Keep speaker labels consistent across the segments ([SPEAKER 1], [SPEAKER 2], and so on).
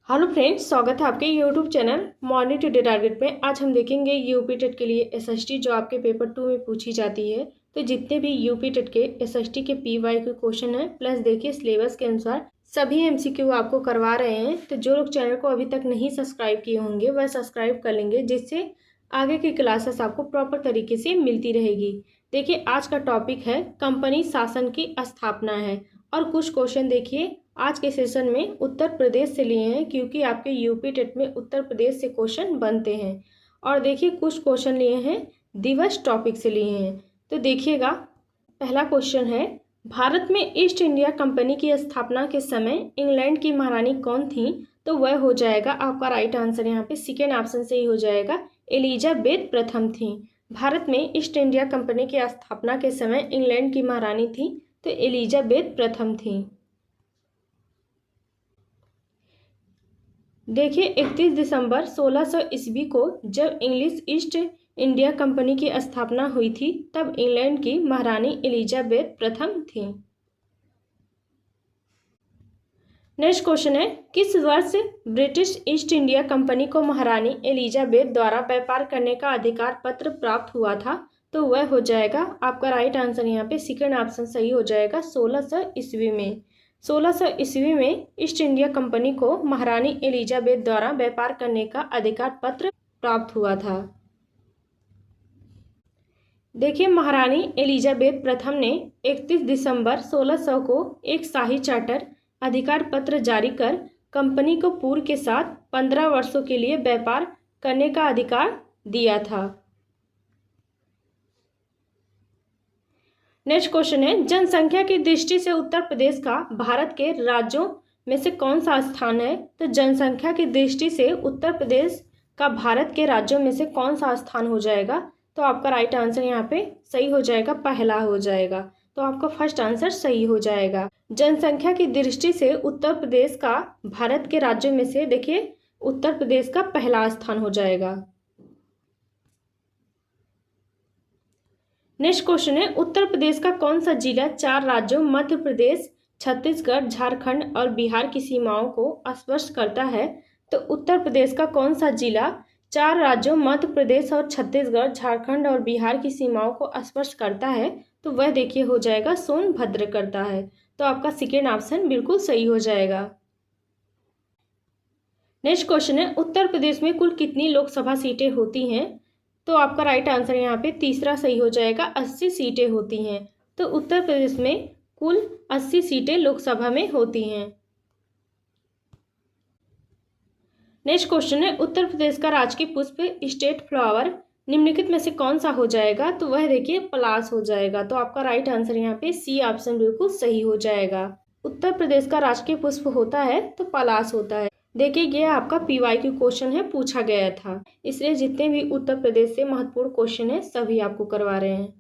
[SPEAKER 1] Hello friends, स्वागत है आपके YouTube channel morning today target में। आज हम देखेंगे यूपी टेट के लिए एसएसटी जो आपके पेपर 2 में पूछी जाती है। तो जितने भी यूपी टेट के एसएसटी के पीवाई के क्वेश्चन हैं, प्लस देखिए सिलेबस के अनुसार सभी एमसीक्यू आपको करवा रहे हैं। तो जो लोग चैनल को अभी तक नहीं सब्सक्राइब किए होंगे वह सब्सक्राइब कर लेंगे, जिससे आगे की क्लासेस आपको प्रॉपर तरीके से मिलती रहेगी। देखिए आज का टॉपिक है कंपनी शासन की स्थापना है, और कुछ क्वेश्चन देखिए आज के सेशन में उत्तर प्रदेश से लिए हैं, क्योंकि आपके यूपी टेट में उत्तर प्रदेश से क्वेश्चन बनते हैं। और देखिए कुछ क्वेश्चन लिए हैं दिवस टॉपिक से लिए हैं। तो देखिएगा, पहला क्वेश्चन है, भारत में ईस्ट इंडिया कंपनी की स्थापना के समय इंग्लैंड की महारानी कौन थी? तो वह हो जाएगा आपका राइट आंसर यहाँ पे सेकेंड ऑप्शन से ही हो जाएगा, एलिजाबेथ प्रथम थी। भारत में ईस्ट इंडिया कंपनी की स्थापना के समय इंग्लैंड की महारानी थी, तो एलिजाबेथ प्रथम थी। देखिए 31 दिसंबर 1600 ईस्वी को जब इंग्लिश ईस्ट इंडिया कंपनी की स्थापना हुई थी, तब इंग्लैंड की महारानी एलिजाबेथ प्रथम थी। नेक्स्ट क्वेश्चन है, किस वर्ष ब्रिटिश ईस्ट इंडिया कंपनी को महारानी एलिजाबेथ द्वारा व्यापार करने का अधिकार पत्र प्राप्त हुआ था? तो वह हो जाएगा आपका राइट आंसर यहाँ पे सेकेंड ऑप्शन सही हो जाएगा, 1600 ईस्वी में। 1600 ईस्वी में ईस्ट इंडिया कंपनी को महारानी एलिजाबेथ द्वारा व्यापार करने का अधिकार पत्र प्राप्त हुआ था। देखिए महारानी एलिजाबेथ प्रथम ने 31 दिसंबर 1600 को एक शाही चार्टर अधिकार पत्र जारी कर कंपनी को पूर्व के साथ 15 वर्षों के लिए व्यापार करने का अधिकार दिया था। नेक्स्ट क्वेश्चन है, जनसंख्या की दृष्टि से उत्तर प्रदेश का भारत के राज्यों में से कौन सा स्थान है? तो जनसंख्या की दृष्टि से उत्तर प्रदेश का भारत के राज्यों में से कौन सा स्थान हो जाएगा? तो आपका राइट आंसर यहाँ पे सही हो जाएगा, पहला हो जाएगा। तो आपका फर्स्ट आंसर सही हो जाएगा। जनसंख्या की दृष्टि से उत्तर प्रदेश का भारत के राज्यों में से देखिए उत्तर प्रदेश का पहला स्थान हो जाएगा। नेक्स्ट क्वेश्चन है, उत्तर प्रदेश का कौन सा जिला 4 राज्यों मध्य प्रदेश, छत्तीसगढ़, झारखंड और बिहार की सीमाओं को स्पर्श करता है? तो उत्तर प्रदेश का कौन सा जिला 4 राज्यों मध्य प्रदेश और छत्तीसगढ़, झारखंड और बिहार की सीमाओं को स्पर्श करता है? तो वह देखिए हो जाएगा सोनभद्र करता है। तो आपका सेकेंड ऑप्शन बिल्कुल सही हो जाएगा। नेक्स्ट क्वेश्चन है, उत्तर प्रदेश में कुल कितनी लोकसभा सीटें होती हैं? तो आपका राइट आंसर यहाँ पे तीसरा सही हो जाएगा, 80 सीटें होती हैं। तो उत्तर प्रदेश में कुल 80 सीटें लोकसभा में होती हैं। नेक्स्ट क्वेश्चन है, उत्तर प्रदेश का राजकीय पुष्प स्टेट फ्लावर निम्नलिखित में से कौन सा हो जाएगा? तो वह देखिए पलाश हो जाएगा। तो आपका राइट आंसर यहाँ पे सी ऑप्शन बिल्कुल सही हो जाएगा। उत्तर प्रदेश का राजकीय पुष्प होता है तो पलाश होता है। देखिए ये आपका पीवाईक्यू क्वेश्चन है, पूछा गया था, इसलिए जितने भी उत्तर प्रदेश से महत्वपूर्ण क्वेश्चन है सभी आपको करवा रहे हैं।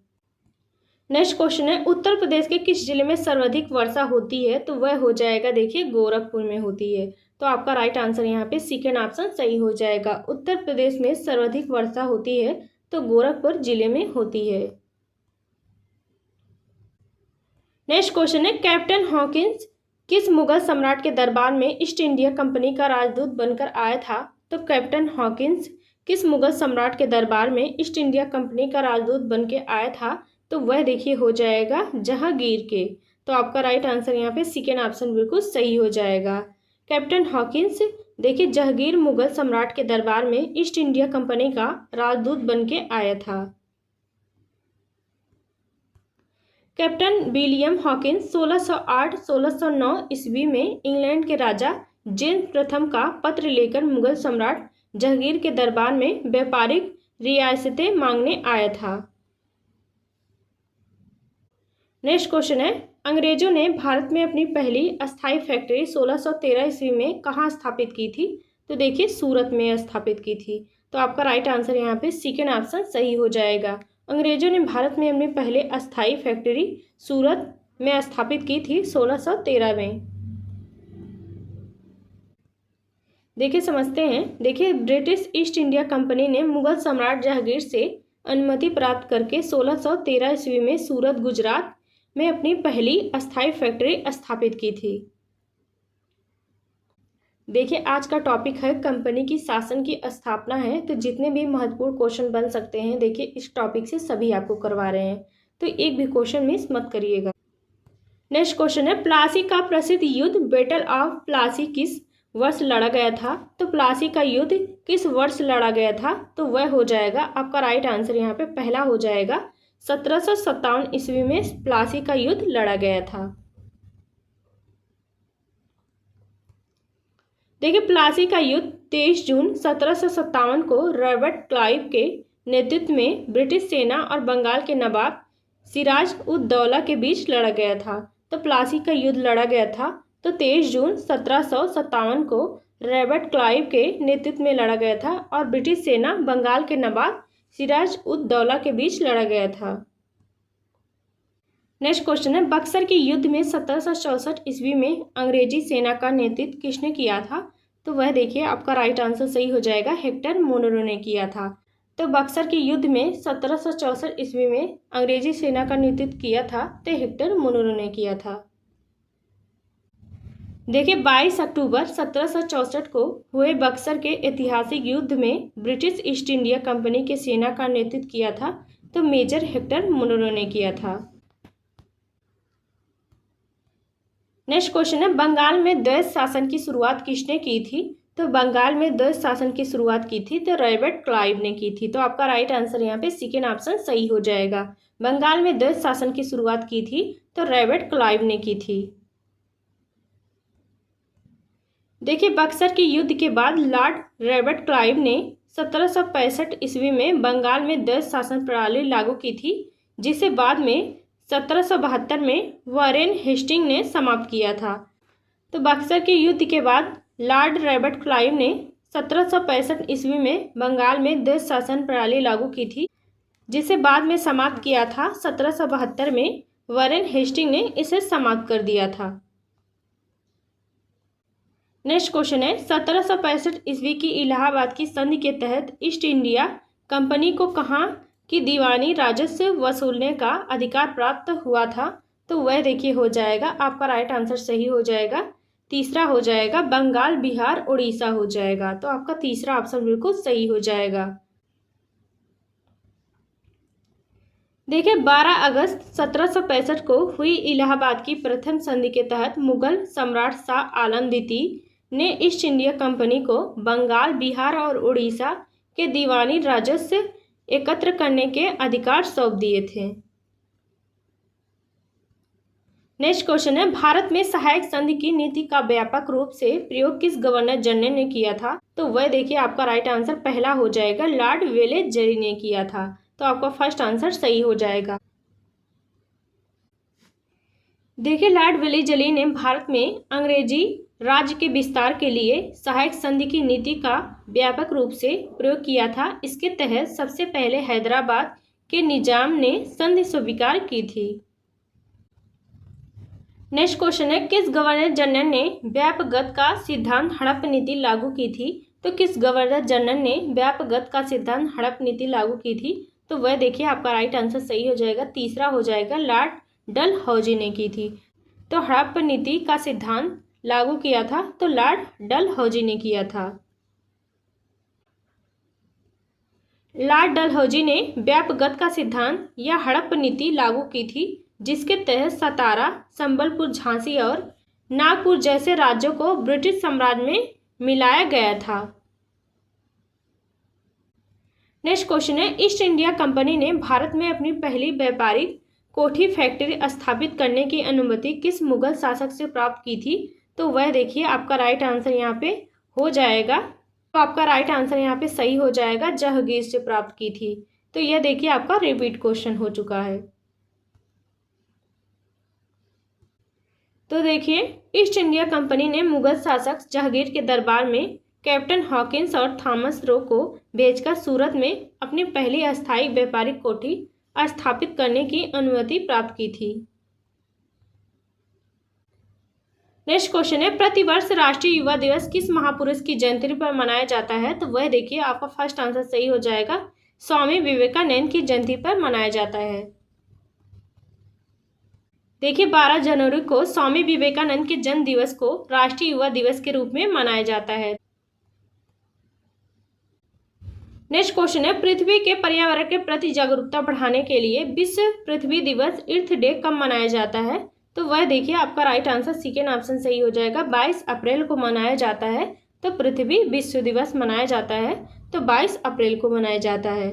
[SPEAKER 1] नेक्स्ट क्वेश्चन है, उत्तर प्रदेश के किस जिले में सर्वाधिक वर्षा होती है? तो वह हो जाएगा देखिए गोरखपुर में होती है। तो आपका राइट आंसर यहाँ पे सेकेंड ऑप्शन सही हो जाएगा। उत्तर प्रदेश में सर्वाधिक वर्षा होती है तो गोरखपुर जिले में होती है। नेक्स्ट क्वेश्चन है, कैप्टन हॉकिंस किस मुगल सम्राट के दरबार में ईस्ट इंडिया कंपनी का राजदूत बनकर आया था? तो कैप्टन हॉकिंस किस मुगल सम्राट के दरबार में ईस्ट इंडिया कंपनी का राजदूत बनकर आया था? तो वह देखिए हो जाएगा जहांगीर के। तो आपका राइट आंसर यहाँ पे सेकेंड ऑप्शन बिल्कुल सही हो जाएगा। कैप्टन हॉकिंस देखिए जहांगीर मुगल सम्राट के दरबार में ईस्ट इंडिया कंपनी का राजदूत बनके आया था। कैप्टन विलियम हॉकिंस 1608-1609 ईस्वी में इंग्लैंड के राजा जेम्स प्रथम का पत्र लेकर मुगल सम्राट जहांगीर के दरबार में व्यापारिक रियासतें मांगने आया था। नेक्स्ट क्वेश्चन है, अंग्रेजों ने भारत में अपनी पहली अस्थायी फैक्ट्री 1613 ईस्वी में कहाँ स्थापित की थी? तो देखिए सूरत में स्थापित की थी। तो आपका राइट आंसर यहाँ पे सेकेंड ऑप्शन सही हो जाएगा। अंग्रेजों ने भारत में अपनी पहले अस्थायी फैक्ट्री सूरत में स्थापित की थी 1613 में। देखिए समझते हैं। देखिए ब्रिटिश ईस्ट इंडिया कंपनी ने मुगल सम्राट जहांगीर से अनुमति प्राप्त करके 1613 ईस्वी में सूरत गुजरात में अपनी पहली अस्थायी फैक्ट्री स्थापित की थी। देखिए आज का टॉपिक है कंपनी की शासन की स्थापना है, तो जितने भी महत्वपूर्ण क्वेश्चन बन सकते हैं देखिए इस टॉपिक से सभी आपको करवा रहे हैं, तो एक भी क्वेश्चन मिस मत करिएगा। नेक्स्ट क्वेश्चन है, प्लासी का प्रसिद्ध युद्ध बैटल ऑफ प्लासी किस वर्ष लड़ा गया था? तो प्लासी का युद्ध किस वर्ष लड़ा गया था? तो वह हो जाएगा आपका राइट आंसर यहाँ पे पहला हो जाएगा 1757 ईस्वी में प्लासी का युद्ध लड़ा गया था। देखिए प्लासी का युद्ध 23 जून 1757 को रॉबर्ट क्लाइव के नेतृत्व में ब्रिटिश सेना और बंगाल के नवाब सिराज उद दौला के बीच लड़ा गया था। तो प्लासी का युद्ध लड़ा गया था तो 23 जून 1757 को रॉबर्ट क्लाइव के नेतृत्व में लड़ा गया था और ब्रिटिश सेना बंगाल के नवाब सिराज उद दौला के बीच लड़ा गया था। नेक्स्ट क्वेश्चन है, बक्सर के युद्ध में 1764 ईस्वी में अंग्रेजी सेना का नेतृत्व किसने किया था? तो वह देखिए आपका राइट आंसर सही हो जाएगा, हेक्टर मुनरो ने किया था। तो बक्सर के युद्ध में 1764 ईस्वी में अंग्रेजी सेना का नेतृत्व किया था तो हेक्टर मुनरो ने किया था। देखिए 22 अक्टूबर 1764 को हुए बक्सर के ऐतिहासिक युद्ध में ब्रिटिश ईस्ट इंडिया कंपनी के सेना का नेतृत्व किया था तो मेजर हेक्टर मुनरो ने किया था। नेक्स्ट क्वेश्चन है, बंगाल में द्वैत शासन की शुरुआत किसने की थी? तो बंगाल में द्वैत शासन की शुरुआत की थी तो रॉबर्ट क्लाइव ने की थी। तो आपका राइट आंसर यहाँ पे सेकेंड ऑप्शन सही हो जाएगा। बंगाल में द्वैत शासन की शुरुआत की थी तो रॉबर्ट क्लाइव ने की थी। देखिए बक्सर के युद्ध के बाद लॉर्ड रॉबर्ट क्लाइव ने 1765 ईस्वी में बंगाल में द्वैत शासन प्रणाली लागू की थी, जिसे बाद में 1772 में वॉरेन हेस्टिंग ने समाप्त किया था। तो बक्सर के युद्ध के बाद लॉर्ड रॉबर्ट क्लाइव ने 1765 ईस्वी में बंगाल में द्वैत शासन प्रणाली लागू की थी, जिसे बाद में समाप्त किया था 1772 में वॉरेन हेस्टिंग ने इसे समाप्त कर दिया था। नेक्स्ट क्वेश्चन है, 1765 ईस्वी की इलाहाबाद की संधि के तहत ईस्ट इंडिया कंपनी को कहाँ की दीवानी राजस्व वसूलने का अधिकार प्राप्त हुआ था? तो वह देखिए हो जाएगा आपका राइट आंसर सही हो जाएगा, तीसरा हो जाएगा बंगाल बिहार उड़ीसा हो जाएगा। तो आपका तीसरा ऑप्शन बिल्कुल सही हो जाएगा। देखिए 12 अगस्त 1765 को हुई इलाहाबाद की प्रथम संधि के तहत मुगल सम्राट शाह आलम द्वितीय ने ईस्ट इंडिया कंपनी को बंगाल बिहार और उड़ीसा के दीवानी राजस्व एकत्र करने के अधिकार सौंप दिए थे। नेक्स्ट क्वेश्चन है, भारत में सहायक संधि की नीति का व्यापक रूप से प्रयोग किस गवर्नर जनरल ने किया था? तो वह देखिए आपका राइट आंसर पहला हो जाएगा, लॉर्ड वेलेस्ली ने किया था। तो आपका फर्स्ट आंसर सही हो जाएगा। देखिए लॉर्ड वेलेस्ली ने भारत में अंग्रेजी राज्य के विस्तार के लिए सहायक संधि की नीति का व्यापक रूप से प्रयोग किया था। इसके तहत सबसे पहले हैदराबाद के निजाम ने संधि स्वीकार की थी। नेक्स्ट क्वेश्चन है, किस गवर्नर जनरल ने व्यापगत का सिद्धांत हड़प नीति लागू की थी? तो किस गवर्नर जनरल ने व्यापगत का सिद्धांत हड़प नीति लागू की थी? तो वह देखिए आपका राइट आंसर सही हो जाएगा, तीसरा हो जाएगा, लॉर्ड डलहौजी ने की थी। तो हड़प नीति का सिद्धांत लागू किया था तो लॉर्ड डलहौजी ने किया था। लॉर्ड डलहौजी ने व्यापगत का सिद्धांत या हड़प नीति लागू की थी, जिसके तहत सतारा, संबलपुर, झांसी और नागपुर जैसे राज्यों को ब्रिटिश साम्राज्य में मिलाया गया था। नेक्स्ट क्वेश्चन है, ईस्ट इंडिया कंपनी ने भारत में अपनी पहली व्यापारिक कोठी फैक्ट्री स्थापित करने की अनुमति किस मुगल शासक से प्राप्त की थी? तो वह देखिए आपका राइट आंसर यहाँ पे हो जाएगा। तो आपका राइट आंसर यहाँ पे सही हो जाएगा, जहांगीर से प्राप्त की थी। तो यह देखिए आपका रिपीट क्वेश्चन हो चुका है। तो देखिए ईस्ट इंडिया कंपनी ने मुगल शासक जहांगीर के दरबार में कैप्टन हॉकिंस और थॉमस रो को भेजकर सूरत में अपनी पहली अस्थायी व्यापारिक कोठी स्थापित करने की अनुमति प्राप्त की थी। नेक्स्ट क्वेश्चन है, प्रतिवर्ष राष्ट्रीय युवा दिवस किस महापुरुष की जयंती पर मनाया जाता है? तो वह देखिए आपका फर्स्ट आंसर सही हो जाएगा, स्वामी विवेकानंद की जयंती पर मनाया जाता है। देखिए 12 जनवरी को स्वामी विवेकानंद के जन्म दिवस को राष्ट्रीय युवा दिवस के रूप में मनाया जाता है। नेक्स्ट क्वेश्चन है, पृथ्वी के पर्यावरण के प्रति जागरूकता बढ़ाने के लिए विश्व पृथ्वी दिवस अर्थ डे कब मनाया जाता है? तो वह देखिए आपका राइट आंसर सेकेंड ऑप्शन सही हो जाएगा। 22 अप्रैल को मनाया जाता है। तो पृथ्वी विश्व दिवस मनाया जाता है तो 22 अप्रैल को मनाया जाता है।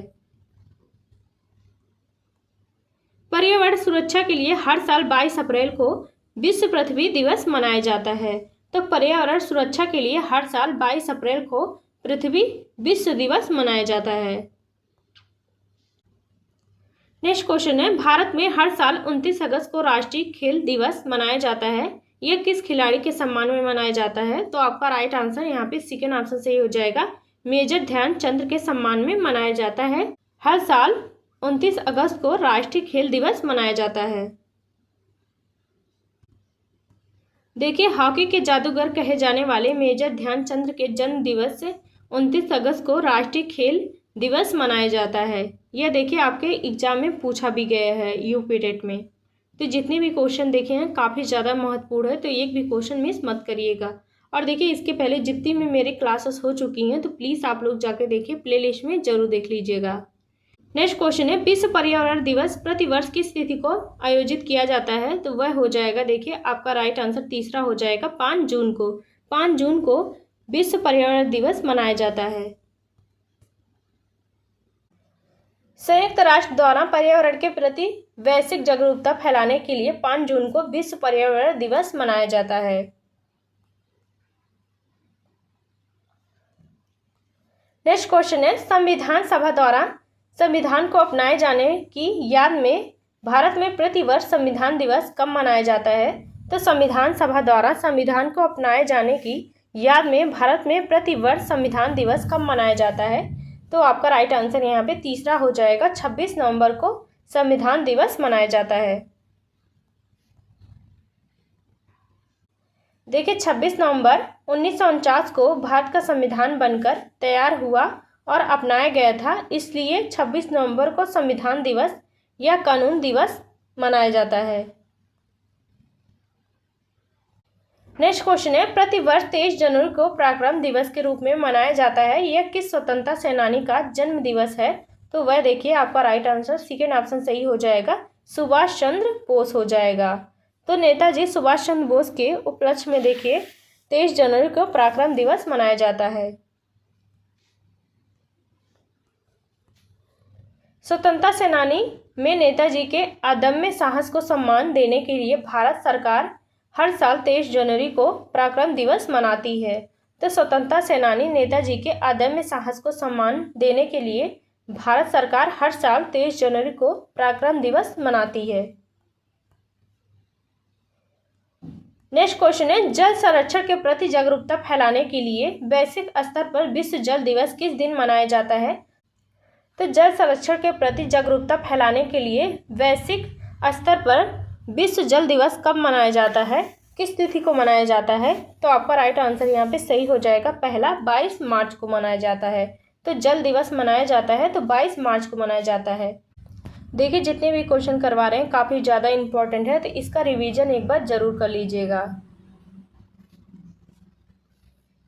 [SPEAKER 1] पर्यावरण सुरक्षा के लिए हर साल 22 अप्रैल को विश्व पृथ्वी दिवस मनाया जाता है। तो पर्यावरण सुरक्षा के लिए हर साल 22 अप्रैल को पृथ्वी विश्व दिवस मनाया जाता है। नेक्स्ट क्वेश्चन है, भारत में हर साल 29 अगस्त को राष्ट्रीय खेल दिवस मनाया जाता है। यह किस खिलाड़ी के सम्मान में मनाया जाता है? तो आपका राइट आंसर यहाँ पे सेकेंड ऑप्शन सही हो जाएगा। मेजर ध्यानचंद के सम्मान में मनाया जाता है। हर साल 29 अगस्त को राष्ट्रीय खेल दिवस मनाया जाता है। देखिए हॉकी के जादूगर कहे जाने वाले मेजर ध्यानचंद के जन्म दिवस 29 अगस्त को राष्ट्रीय खेल दिवस मनाया जाता है। यह देखिए आपके एग्जाम में पूछा भी गया है यूपी टेट में। तो जितने भी क्वेश्चन देखे हैं काफ़ी ज़्यादा महत्वपूर्ण है, तो एक भी क्वेश्चन मिस मत करिएगा। और देखिए इसके पहले जितनी भी मेरी क्लासेस हो चुकी हैं तो प्लीज़ आप लोग जाके देखिए, प्लेलिस्ट में ज़रूर देख लीजिएगा। नेक्स्ट क्वेश्चन है, विश्व पर्यावरण दिवस प्रतिवर्ष किस तिथि को आयोजित किया जाता है? तो वह हो जाएगा देखिए आपका राइट आंसर तीसरा हो जाएगा 5 जून को। 5 जून को विश्व पर्यावरण दिवस मनाया जाता है। संयुक्त राष्ट्र द्वारा पर्यावरण के प्रति वैश्विक जागरूकता फैलाने के लिए 5 जून को विश्व पर्यावरण दिवस मनाया जाता है। नेक्स्ट क्वेश्चन है, संविधान सभा द्वारा संविधान को अपनाए जाने की याद में भारत में प्रतिवर्ष संविधान दिवस कब मनाया जाता है? तो संविधान सभा द्वारा संविधान को अपनाए जाने की याद में भारत में प्रतिवर्ष संविधान दिवस कब मनाया जाता है? तो आपका राइट आंसर यहाँ पे तीसरा हो जाएगा। 26 नवंबर को संविधान दिवस मनाया जाता है। देखिए 26 नवंबर 1949 को भारत का संविधान बनकर तैयार हुआ और अपनाया गया था, इसलिए 26 नवंबर को संविधान दिवस या कानून दिवस मनाया जाता है। नेक्स्ट क्वेश्चन है, प्रतिवर्ष 23 जनवरी को पराक्रम दिवस के रूप में मनाया जाता है। यह किस स्वतंत्रता सेनानी का जन्म दिवस है? तो वह देखिए आपका राइट आंसर सेकेंड ऑप्शन सही हो जाएगा, सुभाष चंद्र बोस हो जाएगा। तो नेताजी सुभाष चंद्र बोस के उपलक्ष्य में देखिए 23 जनवरी को पराक्रम दिवस मनाया जाता है। स्वतंत्रता सेनानी में नेताजी के अदम्य साहस को सम्मान देने के लिए भारत सरकार हर साल 23 जनवरी को पराक्रम दिवस मनाती है। तो स्वतंत्रता सेनानी नेताजी के अदम्य साहस को सम्मान देने के लिए भारत सरकार हर साल 23 जनवरी को पराक्रम दिवस मनाती है। नेक्स्ट क्वेश्चन है, जल संरक्षण के प्रति जागरूकता फैलाने के लिए वैश्विक स्तर पर विश्व जल दिवस किस दिन मनाया जाता है? तो जल संरक्षण के प्रति जागरूकता फैलाने के लिए वैश्विक स्तर पर विश्व जल दिवस कब मनाया जाता है, किस तिथि को मनाया जाता है? तो आपका राइट आंसर यहाँ पे सही हो जाएगा, पहला 22 मार्च को मनाया जाता है। तो जल दिवस मनाया जाता है तो 22 मार्च को मनाया जाता है। देखिए जितने भी क्वेश्चन करवा रहे हैं काफ़ी ज़्यादा इंपॉर्टेंट है, तो इसका रिवीजन एक बार ज़रूर कर लीजिएगा।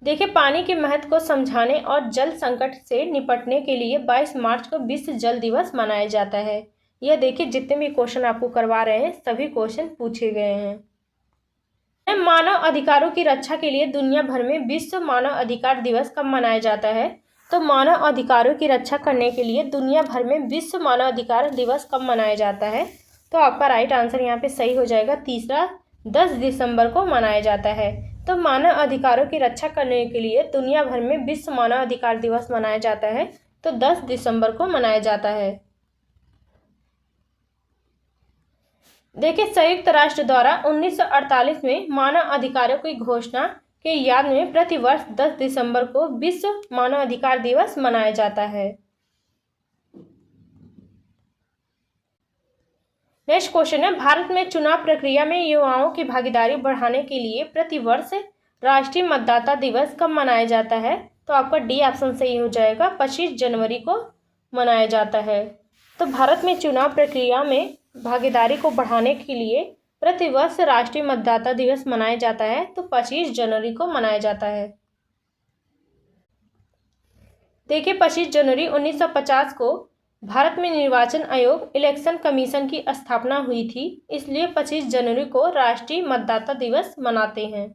[SPEAKER 1] देखिए पानी के महत्व को समझाने और जल संकट से निपटने के लिए 22 मार्च को विश्व जल दिवस मनाया जाता है। यह देखिए जितने भी क्वेश्चन आपको करवा रहे हैं सभी क्वेश्चन पूछे गए हैं। मानव अधिकारों की रक्षा के लिए दुनिया भर में विश्व मानव अधिकार दिवस कब मनाया जाता है? तो मानव अधिकारों की रक्षा करने के लिए दुनिया भर में विश्व मानव अधिकार दिवस कब मनाया जाता है? तो आपका राइट आंसर यहाँ पे सही हो जाएगा, तीसरा 10 दिसंबर को मनाया जाता है। तो मानव अधिकारों की रक्षा करने के लिए दुनिया भर में विश्व मानव अधिकार दिवस मनाया जाता है तो 10 दिसंबर को मनाया जाता है। देखिए संयुक्त राष्ट्र द्वारा 1948 में मानव अधिकारों की घोषणा के याद में प्रतिवर्ष 10 दिसंबर को विश्व मानव अधिकार दिवस मनाया जाता है। नेक्स्ट क्वेश्चन है, भारत में चुनाव प्रक्रिया में युवाओं की भागीदारी बढ़ाने के लिए प्रतिवर्ष राष्ट्रीय मतदाता दिवस कब मनाया जाता है? तो आपका डी ऑप्शन सही हो जाएगा, 25 जनवरी को मनाया जाता है। तो भारत में चुनाव प्रक्रिया में भागीदारी को बढ़ाने के लिए प्रतिवर्ष राष्ट्रीय मतदाता दिवस मनाया जाता है? तो 25 जनवरी को मनाया जाता है। देखिए 25 जनवरी 1950 को भारत में निर्वाचन आयोग इलेक्शन कमीशन की स्थापना हुई थी, इसलिए 25 जनवरी को राष्ट्रीय मतदाता दिवस मनाते हैं।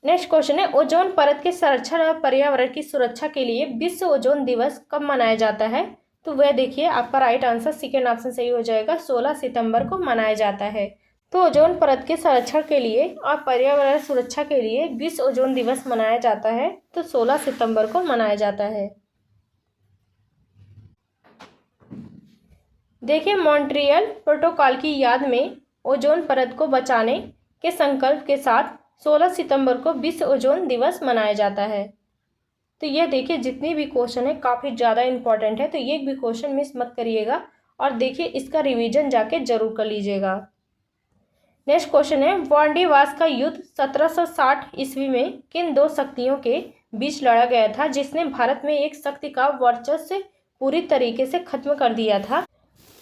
[SPEAKER 1] नेक्स्ट क्वेश्चन है, ओजोन परत के संरक्षण और पर्यावरण की सुरक्षा के लिए विश्व ओजोन दिवस कब मनाया जाता है? तो वह देखिए आपका राइट आंसर सेकेंड ऑप्शन सही हो जाएगा, 16 सितंबर को मनाया जाता है। तो ओजोन परत के संरक्षण के लिए और पर्यावरण सुरक्षा के लिए विश्व ओजोन दिवस मनाया जाता है, तो 16 सितंबर को मनाया जाता है। देखिए मॉन्ट्रियल प्रोटोकॉल की याद में ओजोन परत को बचाने के संकल्प के साथ 16 सितंबर को विश्व ओजोन दिवस मनाया जाता है। तो यह देखिए जितनी भी क्वेश्चन है काफ़ी ज़्यादा इंपॉर्टेंट है, तो ये भी क्वेश्चन मिस मत करिएगा और देखिए इसका रिवीजन जाके जरूर कर लीजिएगा। नेक्स्ट क्वेश्चन है, वांडीवास का युद्ध 1760 ईस्वी में किन दो शक्तियों के बीच लड़ा गया था जिसने भारत में एक शक्ति का वर्चस्व पूरी तरीके से खत्म कर दिया था?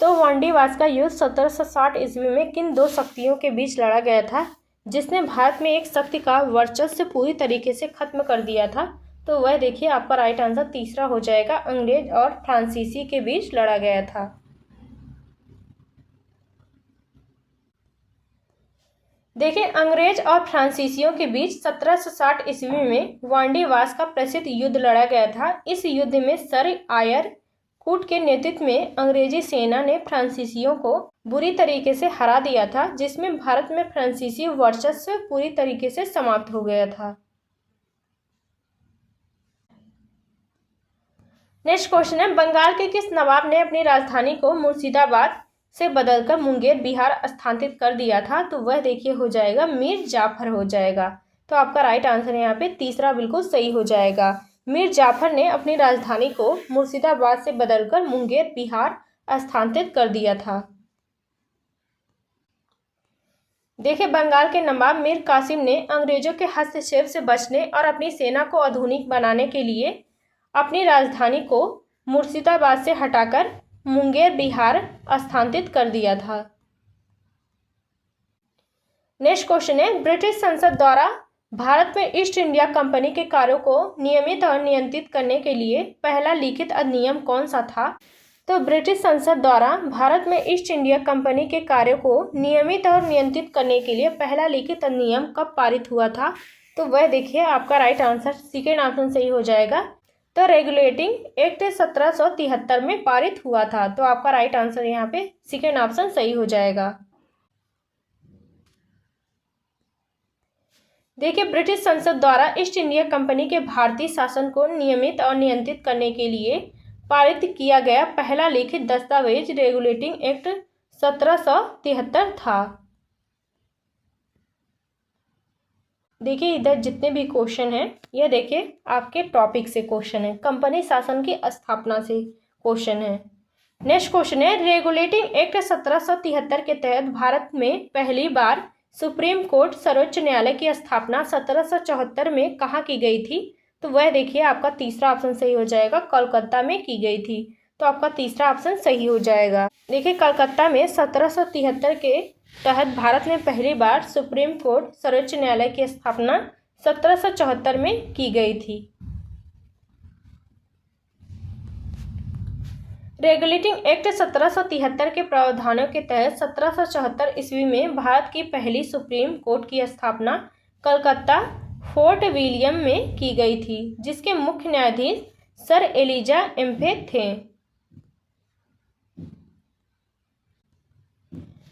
[SPEAKER 1] तो वांडीवास का युद्ध 1760 ईस्वी में किन दो शक्तियों के बीच लड़ा गया था जिसने भारत में एक शक्ति का वर्चस्व पूरी तरीके से खत्म कर दिया था? तो वह देखिए आपका राइट आंसर तीसरा हो जाएगा, अंग्रेज और फ्रांसीसी के बीच लड़ा गया था। देखिए अंग्रेज और फ्रांसीसियों के बीच 1760 ईस्वी में वांडीवास का प्रसिद्ध युद्ध लड़ा गया था। इस युद्ध में सर आयर कूट के नेतृत्व में अंग्रेजी सेना ने फ्रांसीसियों को बुरी तरीके से हरा दिया था, जिसमें भारत में फ्रांसीसी वर्चस्व पूरी तरीके से समाप्त हो गया था। नेक्स्ट क्वेश्चन है, बंगाल के किस नवाब ने अपनी राजधानी को मुर्शिदाबाद से बदलकर मुंगेर बिहार स्थानांतरित कर दिया था? तो वह देखिए हो जाएगा मीर जाफर हो जाएगा। तो आपका राइट आंसर यहाँ पे तीसरा बिल्कुल सही हो जाएगा। मीर जाफर ने अपनी राजधानी को मुर्शिदाबाद से बदलकर मुंगेर बिहार स्थानांतरित कर दिया था। देखिए बंगाल के नवाब मीर कासिम ने अंग्रेजों के हस्तक्षेप से बचने और अपनी सेना को आधुनिक बनाने के लिए अपनी राजधानी को मुर्शिदाबाद से हटाकर मुंगेर बिहार स्थानांतरित कर दिया था। नेक्स्ट क्वेश्चन है, ब्रिटिश संसद द्वारा भारत में ईस्ट इंडिया कंपनी के कार्यों को नियमित और नियंत्रित करने के लिए पहला लिखित अधिनियम कौन सा था? तो ब्रिटिश संसद द्वारा भारत में ईस्ट इंडिया कंपनी के कार्यों को नियमित और नियंत्रित करने के लिए पहला लिखित अधिनियम कब पारित हुआ था? तो वह देखिए आपका राइट आंसर सेकेंड ऑप्शन सही हो जाएगा। तो रेगुलेटिंग एक्ट 1773 में पारित हुआ था। तो आपका राइट आंसर यहाँ पे सेकेंड ऑप्शन सही हो जाएगा। देखिए ब्रिटिश संसद द्वारा ईस्ट इंडिया कंपनी के भारतीय शासन को नियमित और नियंत्रित करने के लिए पारित किया गया पहला लिखित दस्तावेज रेगुलेटिंग एक्ट 1773 था। देखिए इधर जितने भी क्वेश्चन हैं ये देखिए आपके टॉपिक से क्वेश्चन है, कंपनी शासन की स्थापना से क्वेश्चन है। नेक्स्ट क्वेश्चन है, रेगुलेटिंग एक्ट 1773 के तहत भारत में पहली बार सुप्रीम कोर्ट सर्वोच्च न्यायालय की स्थापना 1774 में कहाँ की गई थी? तो वह देखिए आपका तीसरा ऑप्शन सही हो जाएगा, कोलकाता में की गई थी। तो आपका तीसरा ऑप्शन सही हो जाएगा। देखिए कलकत्ता में 1773 के तहत भारत में पहली बार सुप्रीम कोर्ट सर्वोच्च न्यायालय की स्थापना 1774 में की गई थी। रेगुलेटिंग एक्ट 1773 के प्रावधानों के तहत 1774 ईस्वी में भारत की पहली सुप्रीम कोर्ट की स्थापना कलकत्ता फोर्ट विलियम में की गई थी, जिसके मुख्य न्यायाधीश सर एलिजा एम्फे थे।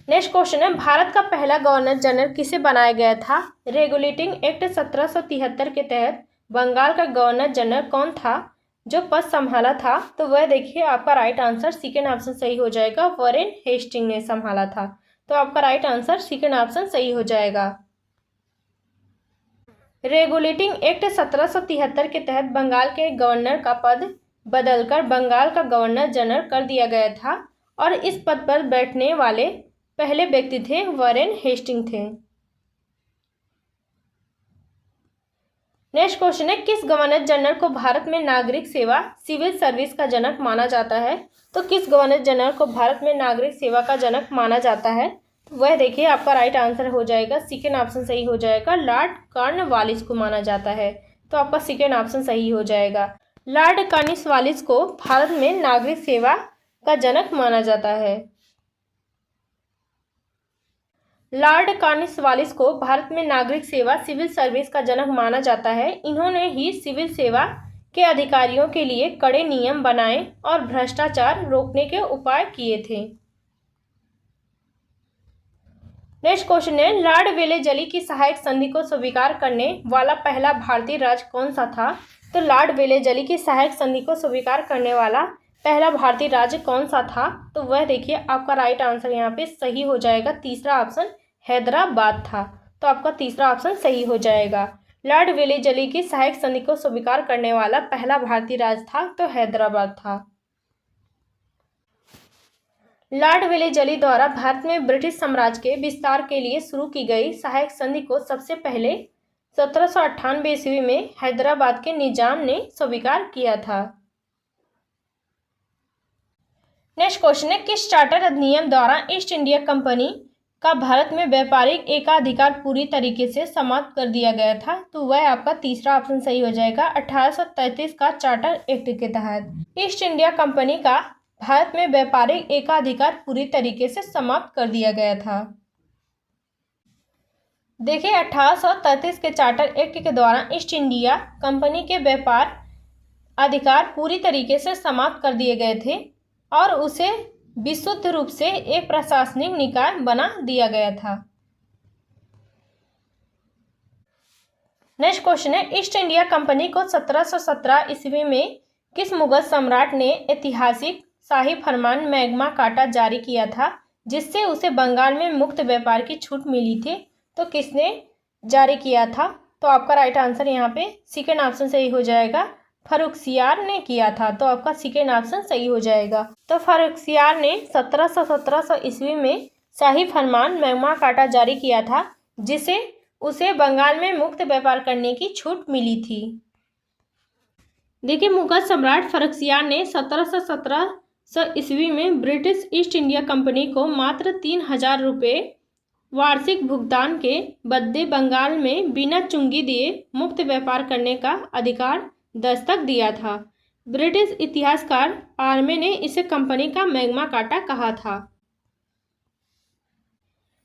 [SPEAKER 1] नेक्स्ट क्वेश्चन है, भारत का पहला गवर्नर जनरल किसे बनाया गया था? रेगुलेटिंग एक्ट 1773 के तहत बंगाल का गवर्नर जनरल कौन था जो पद संभाला था? तो वह देखिए आपका राइट आंसर सेकेंड ऑप्शन सही हो जाएगा, वॉरेन हेस्टिंग ने संभाला था। तो आपका राइट आंसर सेकेंड ऑप्शन सही हो जाएगा। रेगुलेटिंग एक्ट 1773 के तहत बंगाल के गवर्नर का पद बदलकर बंगाल का गवर्नर जनरल कर दिया गया था और इस पद पर बैठने वाले पहले व्यक्ति थे वॉरेन हेस्टिंग थे। नेक्स्ट क्वेश्चन है, किस गवर्नर जनरल को भारत में नागरिक सेवा सिविल सर्विस का जनक माना जाता है? तो किस गवर्नर जनरल को भारत में नागरिक सेवा का जनक माना जाता है? वह देखिए आपका राइट आंसर हो जाएगा, सेकेंड ऑप्शन सही हो जाएगा, लॉर्ड कॉर्नवालिस को माना जाता है। तो आपका सेकेंड ऑप्शन सही हो जाएगा। लॉर्ड कॉर्नवालिस को भारत में नागरिक सेवा का जनक माना जाता है। लॉर्ड कॉर्नवालिस को भारत में नागरिक सेवा सिविल सर्विस का जनक माना जाता है। इन्होंने ही सिविल सेवा के अधिकारियों के लिए कड़े नियम बनाए और भ्रष्टाचार रोकने के उपाय किए थे। नेक्स्ट क्वेश्चन है, लॉर्ड वेलेजली की सहायक संधि को स्वीकार करने वाला पहला भारतीय राज्य कौन सा था? तो लॉर्ड वेलेजली की सहायक संधि को स्वीकार करने वाला पहला भारतीय राज्य कौन सा था? तो वह देखिए आपका राइट आंसर यहाँ पे सही हो जाएगा, तीसरा ऑप्शन हैदराबाद था। तो आपका तीसरा ऑप्शन सही हो जाएगा। लॉर्ड वेलेजली की सहायक संधि को स्वीकार करने वाला पहला भारतीय राज्य था तो हैदराबाद था। लॉर्ड वेलेजली द्वारा भारत में ब्रिटिश साम्राज्य के विस्तार के लिए शुरू की गई सहायक संधि को सबसे पहले 1798 ईस्वी में हैदराबाद के निजाम ने स्वीकार किया था। नेक्स्ट क्वेश्चन है, किस चार्टर अधिनियम द्वारा ईस्ट इंडिया कंपनी का भारत में व्यापारिक एकाधिकार पूरी तरीके से समाप्त कर दिया गया था? तो वह आपका तीसरा ऑप्शन सही हो जाएगा, 1833 का चार्टर एक्ट के तहत ईस्ट इंडिया कंपनी का भारत में व्यापारिक एकाधिकार पूरी तरीके से समाप्त कर दिया गया था। देखिए 1833 के चार्टर एक्ट के द्वारा ईस्ट इंडिया कंपनी के व्यापार अधिकार पूरी तरीके से समाप्त कर दिए गए थे और उसे विशुद्ध रूप से एक प्रशासनिक निकाय बना दिया गया था। नेक्स्ट क्वेश्चन है, ईस्ट इंडिया कंपनी को 1717 ईस्वी में किस मुगल सम्राट ने ऐतिहासिक शाही फरमान मैग्ना कार्टा जारी किया था जिससे उसे बंगाल में मुक्त व्यापार की छूट मिली थी? तो किसने जारी किया था? तो आपका राइट आंसर यहाँ पे सेकेंड ऑप्शन सही हो जाएगा, फर्रुखसियार ने किया था। तो आपका सेकेंड ऑप्शन सही हो जाएगा। तो फर्रुखसियार ने 1700 ईस्वी में शाही फरमान मैग्ना कार्टा जारी किया था जिसे उसे बंगाल में मुक्त व्यापार करने की छूट मिली थी। देखिए मुगल सम्राट फर्रुखसियार ने 1717 ईस्वी में ब्रिटिश ईस्ट इंडिया कंपनी को मात्र 3000 रुपये वार्षिक भुगतान के बदले बंगाल में बिना चुंगी दिए मुक्त व्यापार करने का अधिकार दस्तक दिया था। ब्रिटिश इतिहासकार पार्मे ने इसे कंपनी का मैग्ना कार्टा कहा था।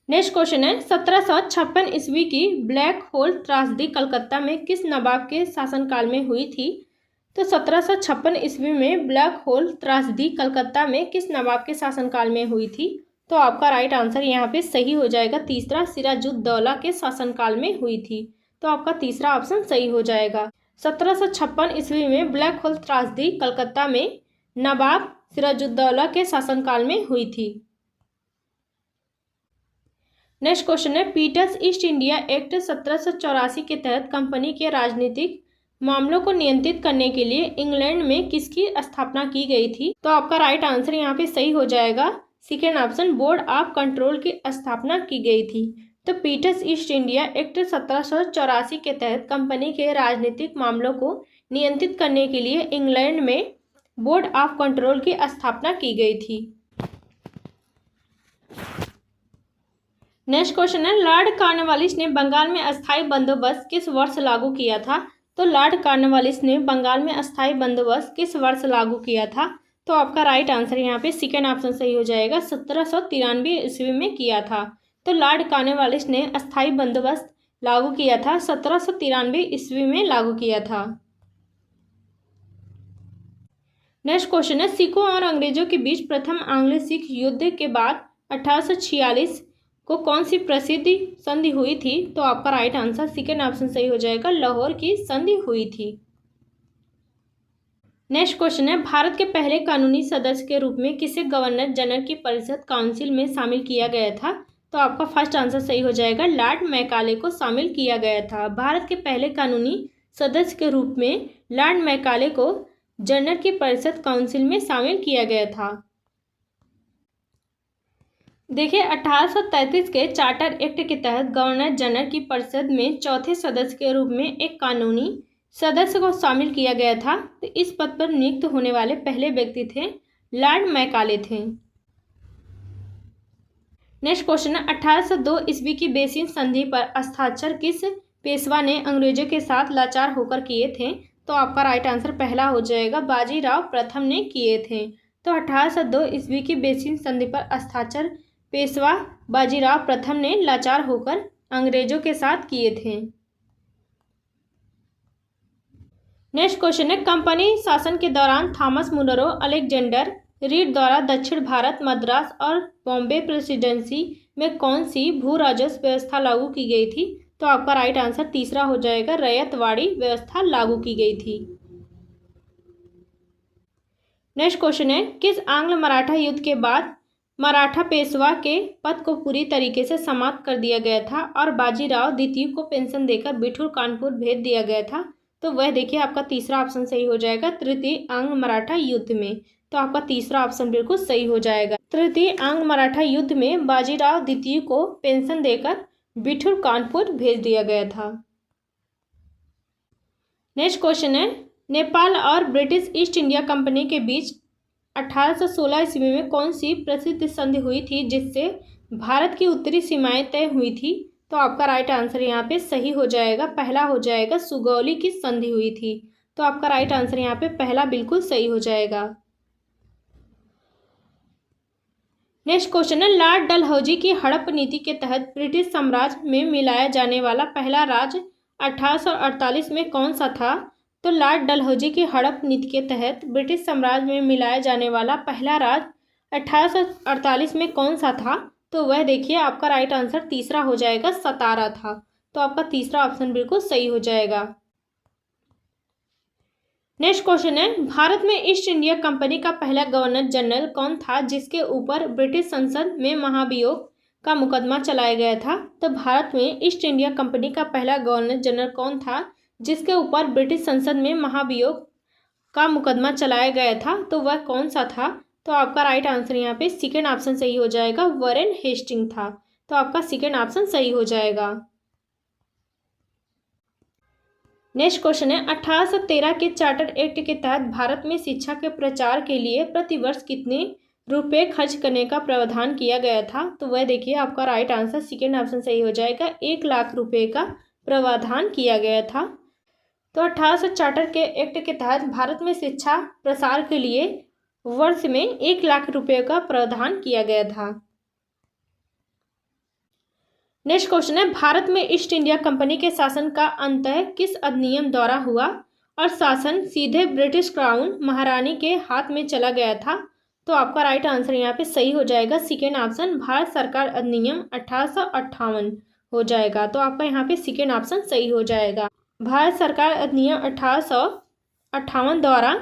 [SPEAKER 1] नेक्स्ट क्वेश्चन है, 1756 ईस्वी की ब्लैक होल त्रासदी कलकत्ता में किस नवाब के शासनकाल में हुई थी? तो 1756 ईस्वी में ब्लैक होल त्रासदी कलकत्ता में किस नवाब के शासनकाल में हुई थी? तो आपका राइट आंसर यहाँ पे सही हो जाएगा, तीसरा सिराजुद्दौला के शासनकाल में हुई थी। तो आपका तीसरा ऑप्शन सही हो जाएगा। 1756 ईस्वी में ब्लैक होल त्रासदी कलकत्ता में नवाब सिराजुद्दौला के शासनकाल में हुई थी। नेक्स्ट क्वेश्चन है, पीटर्स ईस्ट इंडिया एक्ट 1784 के तहत कंपनी के राजनीतिक मामलों को नियंत्रित करने के लिए इंग्लैंड में किसकी स्थापना की गई थी? तो आपका राइट आंसर यहाँ पे सही हो जाएगा, second option board of control की स्थापना की गई थी। तो पीटर्स ईस्ट इंडिया एक्ट 1784 के तहत कंपनी के राजनीतिक मामलों को नियंत्रित करने के लिए इंग्लैंड में बोर्ड ऑफ कंट्रोल की स्थापना की गई थी। नेक्स्ट क्वेश्चन है, लॉर्ड कॉर्नवालिस ने बंगाल में अस्थायी बंदोबस्त किस वर्ष लागू किया था? तो लॉर्ड कॉर्नवालिस ने बंगाल में अस्थायी बंदोबस्त किस वर्ष लागू किया था? तो आपका राइट आंसर यहाँ पे सेकेंड ऑप्शन सही हो जाएगा, 1793 ईस्वी में किया था। तो लॉर्ड कॉर्नवालिस ने अस्थायी बंदोबस्त लागू किया था 1793 ईस्वी में लागू किया था। नेक्स्ट क्वेश्चन है, सिखों और अंग्रेजों के बीच प्रथम आंग्लो सिख युद्ध के बाद 1846 को कौन सी प्रसिद्ध संधि हुई थी? तो आपका राइट आंसर सेकेंड ऑप्शन सही हो जाएगा, लाहौर की संधि हुई थी। नेक्स्ट क्वेश्चन है, भारत के पहले कानूनी सदस्य के रूप में किसे गवर्नर जनरल की परिषद काउंसिल में शामिल किया गया था? तो आपका फर्स्ट आंसर सही हो जाएगा, लॉर्ड मैकाले को शामिल किया गया था। भारत के पहले कानूनी सदस्य के रूप में लॉर्ड मैकाले को जनरल की परिषद काउंसिल में शामिल किया गया था। देखिए 1833 के चार्टर एक्ट के तहत गवर्नर जनरल की परिषद में चौथे सदस्य के रूप में एक कानूनी सदस्य को शामिल किया गया था। तो इस पद पर नियुक्त होने वाले पहले व्यक्ति थे लॉर्ड मैकाले थे। नेक्स्ट क्वेश्चन है 1802 ईस्वी की बेसिन संधि पर हस्ताक्षर किस पेशवा ने अंग्रेजों के साथ लाचार होकर किए थे? तो आपका राइट आंसर पहला हो जाएगा, बाजीराव प्रथम ने किए थे। तो 1802 ईस्वी की बेसिन संधि पर हस्ताक्षर पेशवा बाजीराव प्रथम ने लाचार होकर अंग्रेजों के साथ किए थे। नेक्स्ट क्वेश्चन है कंपनी शासन के दौरान थॉमस मुनरो अलेक्जेंडर रीड द्वारा दक्षिण भारत, मद्रास और बॉम्बे प्रेसिडेंसी में कौन सी भू राजस्व व्यवस्था लागू की गई थी? तो आपका राइट आंसर तीसरा हो जाएगा, रैयतवाड़ी व्यवस्था लागू की गई थी। नेक्स्ट क्वेश्चन है किस आंग्ल मराठा युद्ध के बाद मराठा पेशवा के पद को पूरी तरीके से समाप्त कर दिया गया था और बाजीराव द्वितीय को पेंशन देकर बिठूर कानपुर भेज दिया गया था? तो वह देखिए आपका तीसरा ऑप्शन सही हो जाएगा, तृतीय आंग्ल मराठा युद्ध में। तो आपका तीसरा ऑप्शन बिल्कुल सही हो जाएगा। तृतीय आंग्ल मराठा युद्ध में बाजीराव द्वितीय को पेंशन देकर बिठूर कानपुर भेज दिया गया था। नेक्स्ट क्वेश्चन है नेपाल और ब्रिटिश ईस्ट इंडिया कंपनी के बीच 1816 ईस्वी में कौन सी प्रसिद्ध संधि हुई थी जिससे भारत की उत्तरी सीमाएं तय हुई थी? तो आपका राइट आंसर यहाँ पे सही हो जाएगा, पहला हो जाएगा, सुगौली की संधि हुई थी। तो आपका राइट आंसर यहाँ पे पहला बिल्कुल सही हो जाएगा। नेक्स्ट क्वेश्चन है लॉर्ड डलहौजी की हड़प नीति के तहत ब्रिटिश साम्राज्य में मिलाया जाने वाला पहला राज्य 1848 में कौन सा था? तो लॉर्ड डलहौजी की हड़प नीति के तहत ब्रिटिश साम्राज्य में मिलाया जाने वाला पहला राज्य 1848 में कौन सा था? तो वह देखिए आपका राइट आंसर तीसरा हो जाएगा, सतारा था। तो आपका तीसरा ऑप्शन बिल्कुल सही हो जाएगा। नेक्स्ट क्वेश्चन है भारत में ईस्ट इंडिया कंपनी का पहला गवर्नर जनरल कौन था जिसके ऊपर ब्रिटिश संसद में महाभियोग का मुकदमा चलाया गया था? तो भारत में ईस्ट इंडिया कंपनी का पहला गवर्नर जनरल कौन था जिसके ऊपर ब्रिटिश संसद में महाभियोग का मुकदमा चलाया गया था? तो वह कौन सा था? तो आपका राइट आंसर यहाँ पे सेकेंड ऑप्शन सही हो जाएगा, वॉरेन हेस्टिंग था। तो आपका सेकेंड ऑप्शन सही हो जाएगा। नेक्स्ट क्वेश्चन है 1813 के चार्टर एक्ट के तहत भारत में शिक्षा के प्रचार के लिए प्रतिवर्ष कितने रुपए खर्च करने का प्रावधान किया गया था? तो वह देखिए आपका राइट आंसर सेकेंड ऑप्शन सही हो जाएगा, 1 लाख रुपए का प्रावधान किया गया था। तो 1800 चार्टर के एक्ट के तहत भारत में शिक्षा प्रसार के लिए वर्ष में 1 लाख रुपए का प्रावधान किया गया था। नेक्स्ट क्वेश्चन है भारत में ईस्ट इंडिया कंपनी के शासन का अंतः किस अधिनियम द्वारा हुआ और शासन सीधे ब्रिटिश क्राउन महारानी के हाथ में चला गया था? तो आपका राइट आंसर यहाँ पे सही हो जाएगा, सेकेंड ऑप्शन भारत सरकार अधिनियम 1858 हो जाएगा। तो आपका यहाँ पे सेकेंड ऑप्शन सही हो जाएगा, भारत सरकार अधिनियम 1858 द्वारा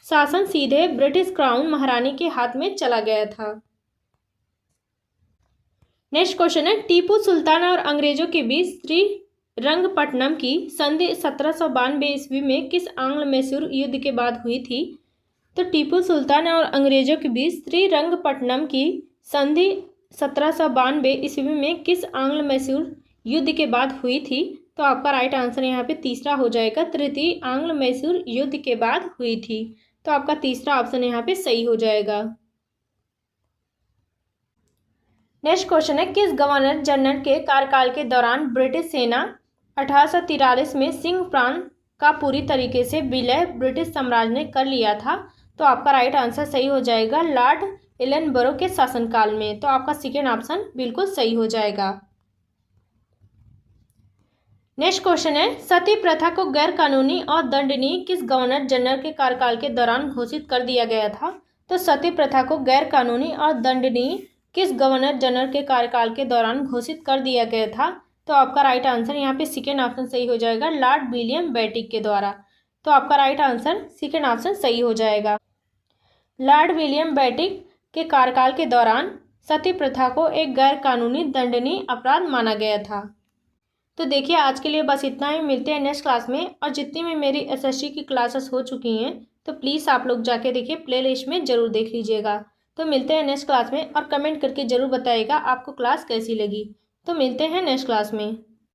[SPEAKER 1] शासन सीधे ब्रिटिश क्राउन महारानी के हाथ में चला गया था। नेक्स्ट क्वेश्चन है टीपू सुल्तान और अंग्रेजों के बीच श्रीरंगपट्टनम की संधि 1792 ईस्वी में किस आंग्ल मैसूर युद्ध के बाद हुई थी? तो टीपू सुल्तान और अंग्रेजों के बीच श्रीरंगपट्टनम की संधि 1792 ईस्वी में किस आंग्ल मैसूर युद्ध के बाद हुई थी? तो आपका राइट आंसर यहाँ पे तीसरा हो जाएगा, तृतीय आंग्ल मैसूर युद्ध के बाद हुई थी। तो आपका तीसरा ऑप्शन यहाँ पे सही हो जाएगा। नेक्स्ट क्वेश्चन है किस गवर्नर जनरल के कार्यकाल के दौरान ब्रिटिश सेना 1843 में सिंह प्रांत का पूरी तरीके से विलय ब्रिटिश साम्राज्य ने कर लिया था? तो आपका राइट आंसर सही हो जाएगा, लॉर्ड एलनबरो के शासनकाल में। तो आपका सेकेंड ऑप्शन बिल्कुल सही हो जाएगा। नेक्स्ट क्वेश्चन है सती प्रथा को गैर कानूनी और दंडनीय किस गवर्नर जनरल के कार्यकाल के दौरान घोषित कर दिया गया था? तो सती प्रथा को गैर कानूनी और दंडनीय किस गवर्नर जनरल के कार्यकाल के दौरान घोषित कर दिया गया था? तो आपका राइट आंसर यहाँ पे सेकेंड ऑप्शन सही हो जाएगा, लॉर्ड विलियम बेटिक के द्वारा। तो आपका राइट आंसर सेकेंड ऑप्शन सही हो जाएगा, लॉर्ड विलियम बेटिक के कार्यकाल के दौरान सती प्रथा को एक गैर कानूनी दंडनीय अपराध माना गया था। तो देखिए आज के लिए बस इतना ही, मिलते हैं नेक्स्ट क्लास में। और जितनी भी मेरी एसएसटी की क्लासेस हो चुकी हैं तो प्लीज़ आप लोग जाके देखिए, प्लेलिस्ट में ज़रूर देख लीजिएगा। तो मिलते हैं नेक्स्ट क्लास में और कमेंट करके ज़रूर बताइएगा आपको क्लास कैसी लगी। तो मिलते हैं नेक्स्ट क्लास में।